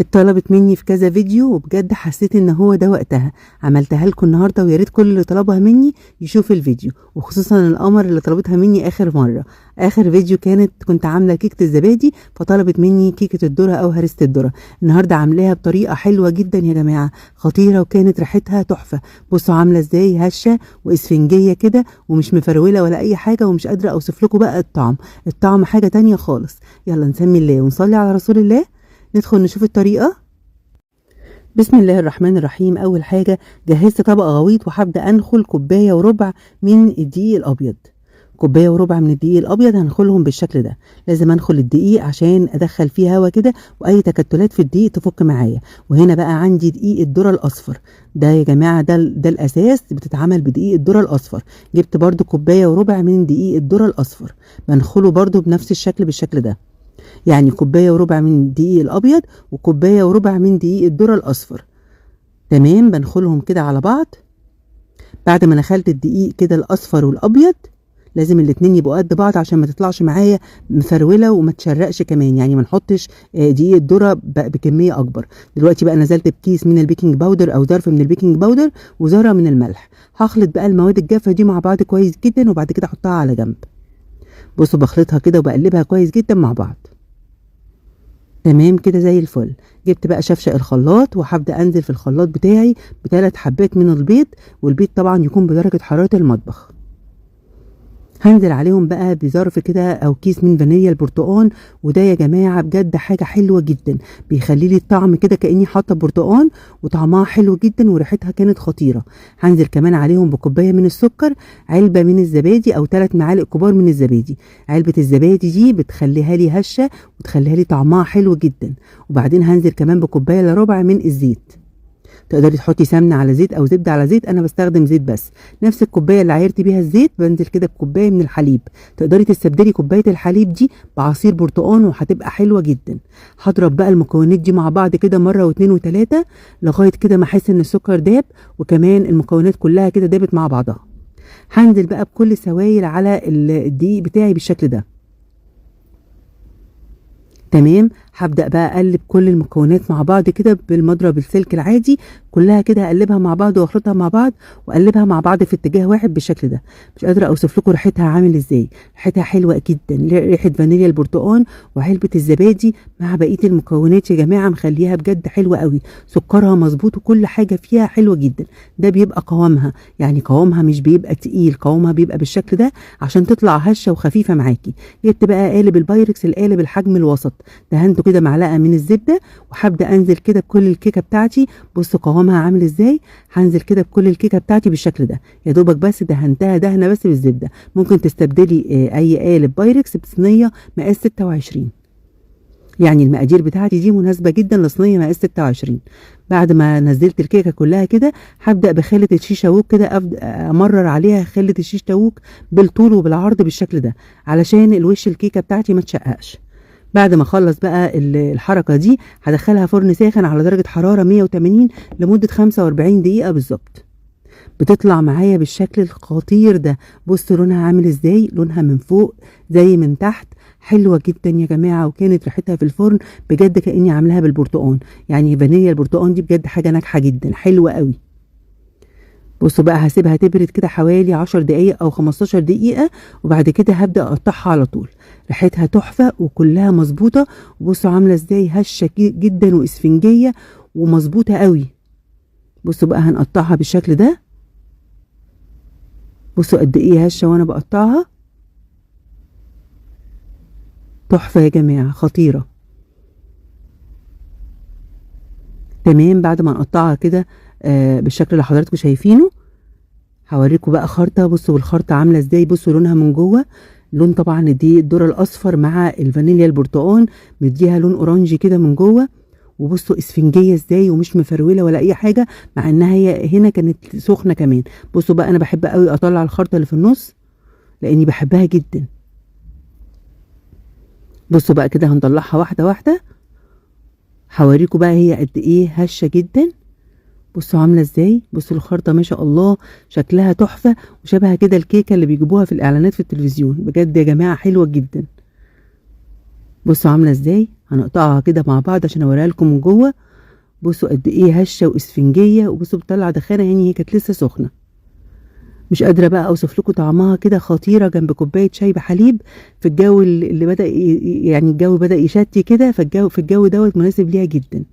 اتطلبت مني في كذا فيديو، وبجد حسيت ان هو ده وقتها. عملتها لكم النهارده، ويا ريت كل اللي طلبها مني يشوف الفيديو، وخصوصا القمر اللي طلبتها مني اخر مره. اخر فيديو كنت عامله كيكه الزبادي، فطلبت مني كيكه الذره او هريسه الذره. النهارده عاملاها بطريقه حلوه جدا يا جماعه، خطيره، وكانت ريحتها تحفه. بصوا عامله ازاي، هشه واسفنجيه كده، ومش مفروله ولا اي حاجه، ومش قادره اوصف لكم بقى الطعم حاجه تانية خالص. يلا نسمي الله ونصلي على رسول الله، ندخل نشوف الطريقة. بسم الله الرحمن الرحيم. أول حاجة جهزت طبق غويط، وهبدأ أنخل كوباية وربع من الدقيق الأبيض. كوباية وربع من الدقيق الأبيض هنخلهم بالشكل ده. لازم أنخل الدقيق عشان أدخل فيه هوا كده، وأي تكتلات في الدقيق تفك معايا. وهنا بقى عندي دقيق الذرة الأصفر ده يا جماعة، ده الأساس، بتتعمل بدقيق الذرة الأصفر. جبت برضو كوباية وربع من دقيق الذرة الأصفر، بنخله برضو بنفس الشكل بالشكل ده. يعني كوباية وربع من الدقيق الأبيض، وكوباية وربع من دقيق الذرة الأصفر. تمام، بنخلهم كده على بعض. بعد ما نخلت الدقيق كده الأصفر والأبيض، لازم الاتنين يبقوا قد بعض عشان ما تطلعش معايا مفرولة وما تشرقش كمان، يعني ما نحطش دقيق الذرة بكمية أكبر. دلوقتي بقى نزلت بكيس من البيكنج باودر أو ظرف من البيكنج باودر وذرة من الملح. هخلط بقى المواد الجافة دي مع بعض كويس جدا، وبعد كده أحطها على جنب. بصوا بخلطها كده وبقلبها كويس جدا مع بعض. تمام كده زي الفل. جبت بقى شفشق الخلاط، وهبدأ انزل في الخلاط بتاعي ب3 حبات من البيض، والبيض طبعا يكون بدرجة حرارة المطبخ. هنزل عليهم بقى بظرف كده او كيس من فانيليا البرتقال، وده يا جماعه بجد حاجه حلوه جدا، بيخلي لي الطعم كده كاني حاطه برتقال، وطعمها حلو جدا وريحتها كانت خطيره. هنزل كمان عليهم بكوبايه من السكر، علبه من الزبادي او 3 معالق كبار من الزبادي. علبه الزبادي دي بتخليها لي هشه، وتخليها لي طعمها حلو جدا. وبعدين هنزل كمان بكوبايه الا ربع من الزيت. تقدري تحطي سمنه على زيت او زبده على زيت، انا بستخدم زيت بس. نفس الكوبايه اللي عايرتي بيها الزيت بنزل كده بكوبايه من الحليب. تقدري تستبدلي كوبايه الحليب دي بعصير برتقان، وهتبقى حلوه جدا. هضرب بقى المكونات دي مع بعض كده مره واثنين وثلاثه، لغايه كده ما احس ان السكر داب، وكمان المكونات كلها كده دابت مع بعضها. هنزل بقى بكل سوائل على الدقيق بتاعي بالشكل ده. تمام، هبدأ بقى اقلب كل المكونات مع بعض كده بالمضرب السلك العادي، كلها كده اقلبها مع بعض واخلطها مع بعض، واقلبها مع بعض في اتجاه واحد بالشكل ده. مش قادره اوصف لكم ريحتها عامل ازاي، ريحتها حلوه جدا، ريحه فانيليا البرتقال وعلبه الزبادي مع بقيه المكونات يا جماعه مخليها بجد حلوه قوي. سكرها مظبوط وكل حاجه فيها حلوه جدا. ده بيبقى قوامها، يعني قوامها مش بيبقى تقيل، قوامها بيبقى بالشكل ده عشان تطلع هشه وخفيفه معاكي. جبت بقى قالب البايركس، القالب الحجم الوسط، دهنته كده معلقه من الزبده، وهبدا انزل كده بكل الكيكه بتاعتي. بصوا قوامها عامل ازاي. هنزل كده بكل الكيكه بتاعتي بالشكل ده، يا دوبك بس دهنتها دهنه بس بالزبده. ممكن تستبدلي اي قالب بايركس بصينيه مقاس 26، يعني المقادير بتاعتي دي مناسبه جدا لصينيه مقاس 26. بعد ما نزلت الكيكه كلها كده، هبدا بخله الشيشه ووك كده، امرر عليها خله الشيشه ووك بالطول وبالعرض بالشكل ده، علشان الوش الكيكه بتاعتي ما تشققش. بعد ما اخلص بقى الحركه دي، هدخلها فرن ساخن على درجه حراره 180 لمده 45 دقيقه بالظبط. بتطلع معايا بالشكل الخطير ده. بصوا لونها عامل ازاي، لونها من فوق زي من تحت، حلوه جدا يا جماعه. وكانت ريحتها في الفرن بجد كاني عاملاها بالبرتقال، يعني فانيليا البرتقال دي بجد حاجه ناجحه جدا، حلوه قوي. بصوا بقى هسيبها تبرد كده حوالي 10 دقايق او 15 دقيقة، وبعد كده هبدأ اقطعها على طول. ريحتها تحفة وكلها مظبوطة. وبصوا عاملة ازاي، هشة جدا واسفنجية ومظبوطة قوي. بصوا بقى هنقطعها بالشكل ده. بصوا قد ايه هشة وانا بقطعها، تحفة يا جماعة، خطيرة. تمام، بعد ما نقطعها كده بالشكل اللي حضراتكم شايفينه، هوريكم بقى خرطة. بصوا الخرطة عاملة ازاي، بصوا لونها من جوه، لون طبعا دي الذرة الاصفر مع الفانيليا البرتقال مديها لون اورانجي كده من جوه. وبصوا اسفنجية ازاي ومش مفرولة ولا اي حاجة، مع انها هي هنا كانت سخنة كمان. بصوا بقى انا بحب قوي اطلع الخرطة اللي في النص لاني بحبها جدا. بصوا بقى كده هنطلعها واحدة واحدة، هوريكم بقى هي قد ايه هشة جدا. بصوا عامله ازاي، بصوا الخرطه ما شاء الله شكلها تحفه، وشبه كده الكيكه اللي بيجيبوها في الاعلانات في التلفزيون، بجد يا جماعه حلوه جدا. بصوا عامله ازاي، هنقطعها كده مع بعض عشان اوريها لكم من جوه. بصوا قد ايه هشه واسفنجيه، وبصوا بتطلع دخانه، يعني هي كانت لسه سخنه. مش قادره بقى اوصف لكم طعمها كده، خطيره جنب كوبايه شاي بحليب في الجو اللي بدا يعني الجو بدا يشتي كده، في الجو دوت مناسب ليها جدا.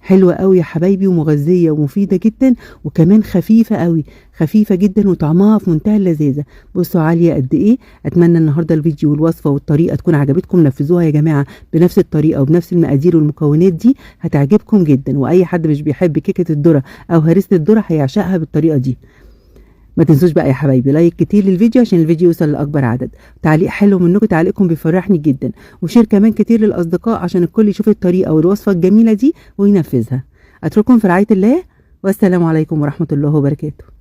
حلوه قوي يا حبايبي، ومغذيه ومفيده جدا، وكمان خفيفه قوي، خفيفه جدا، وطعمها في منتهى اللذاذه. بصوا عاليه قد ايه. اتمنى النهارده الفيديو والوصفه والطريقه تكون عجبتكم. نفذوها يا جماعه بنفس الطريقه وبنفس المقادير والمكونات دي، هتعجبكم جدا. واي حد مش بيحب كيكه الذره او هريسه الذره هيعشقها بالطريقه دي. ما تنسوش بقى يا حبايبي لايك كتير للفيديو عشان الفيديو يوصل لاكبر عدد، تعليق حلو منكم، تعليقكم بيفرحني جدا، وشير كمان كتير للاصدقاء عشان الكل يشوف الطريقه والوصفه الجميله دي وينفذها. اترككم في رعايه الله، والسلام عليكم ورحمه الله وبركاته.